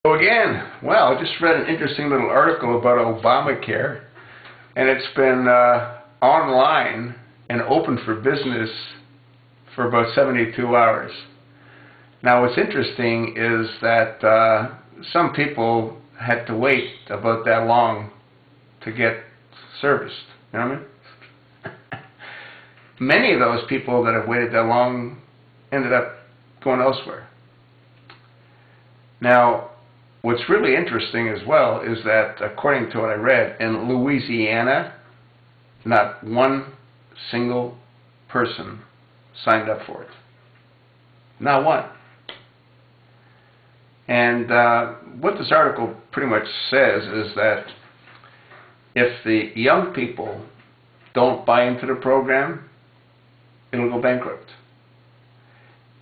So again, well, I just read an interesting little article about Obamacare, and it's been online and open for business for about 72 hours. Now what's interesting is that some people had to wait about that long to get serviced. You know what I mean? Many of those people that have waited that long ended up going elsewhere. Now, what's really interesting as well is that, according to what I read, in Louisiana, not one single person signed up for it. Not one. And what this article pretty much says is that if the young people don't buy into the program, it'll go bankrupt.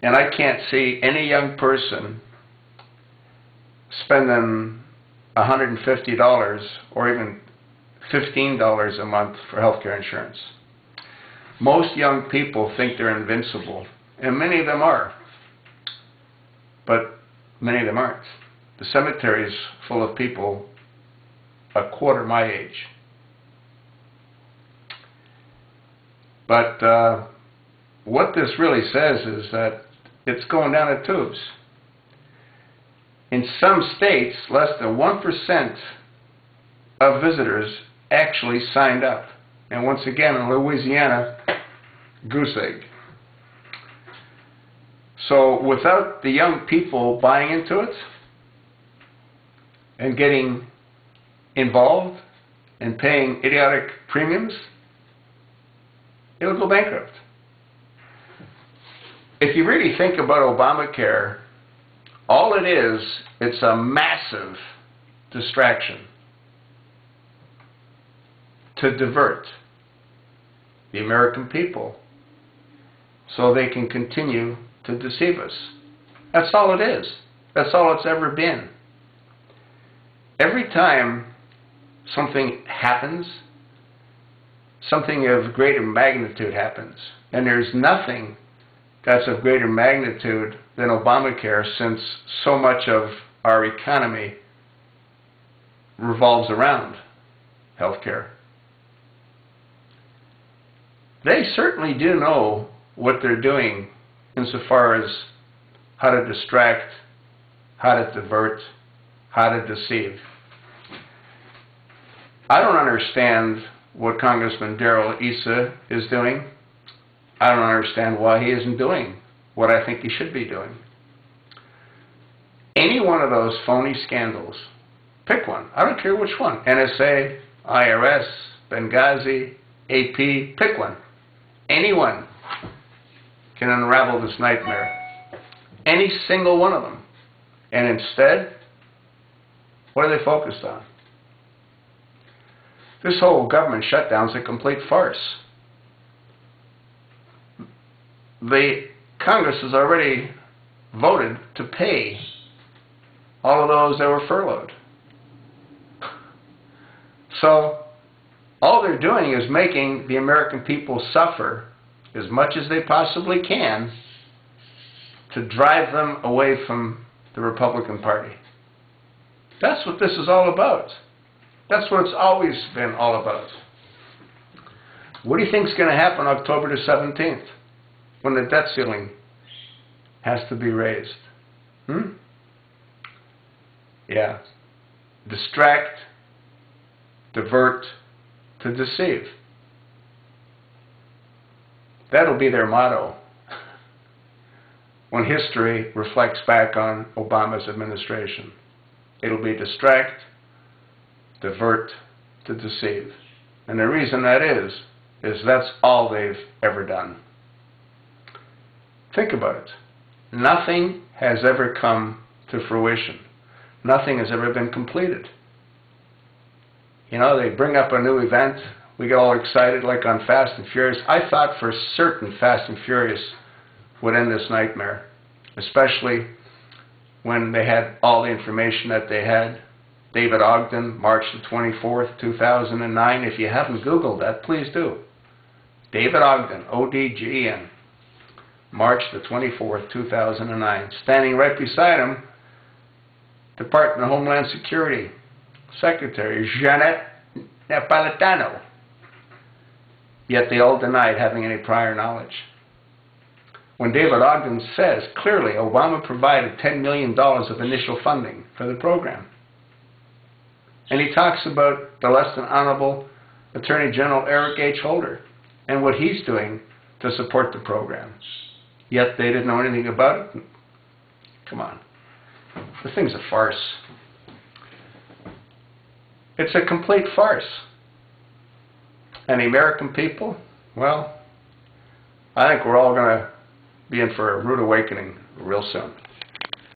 And I can't see any young person spending $150 or even $15 a month for healthcare insurance. Most young people think they're invincible, and many of them are, but many of them aren't. The cemetery is full of people a quarter my age. But what this really says is that it's going down the tubes. In some states, less than 1% of visitors actually signed up. And once again, in Louisiana, goose egg. So without the young people buying into it and getting involved and paying idiotic premiums, it'll go bankrupt. If you really think about Obamacare, all it is, it's a massive distraction to divert the American people so they can continue to deceive us. That's all it is. That's all it's ever been. Every time something happens, something of greater magnitude happens, and there's nothing that's of greater magnitude than Obamacare, since so much of our economy revolves around healthcare. They certainly do know what they're doing insofar as how to distract, how to divert, how to deceive. I don't understand what Congressman Darrell Issa is doing. I don't understand why he isn't doing what I think he should be doing. Any one of those phony scandals, pick one. I don't care which one. NSA, IRS, Benghazi, AP, pick one. Anyone can unravel this nightmare. Any single one of them. And instead, what are they focused on? This whole government shutdown is a complete farce. The Congress has already voted to pay all of those that were furloughed. So all they're doing is making the American people suffer as much as they possibly can to drive them away from the Republican Party. That's what this is all about. That's what it's always been all about. What do you think is going to happen October the 17th when the debt ceiling has to be raised? Yeah. Distract, divert, to deceive. That'll be their motto when history reflects back on Obama's administration. It'll be distract, divert, to deceive. And the reason that is that's all they've ever done. Think about it. Nothing has ever come to fruition. Nothing has ever been completed. You know, they bring up a new event, we get all excited like on Fast and Furious. I thought for certain Fast and Furious would end this nightmare, especially when they had all the information that they had. David Ogden, March the 24th, 2009. If you haven't Googled that, please do. David Ogden, O-D-G-E-N, March the 24th, 2009. Standing right beside him Department of Homeland Security Secretary Janet Napolitano. Yet they all denied having any prior knowledge. When David Ogden says clearly Obama provided $10 million of initial funding for the program. And he talks about the less than honorable Attorney General Eric H. Holder and what he's doing to support the program. Yet they didn't know anything about it. Come on. The thing's a farce. It's a complete farce. And the American people, well, I think we're all going to be in for a rude awakening real soon.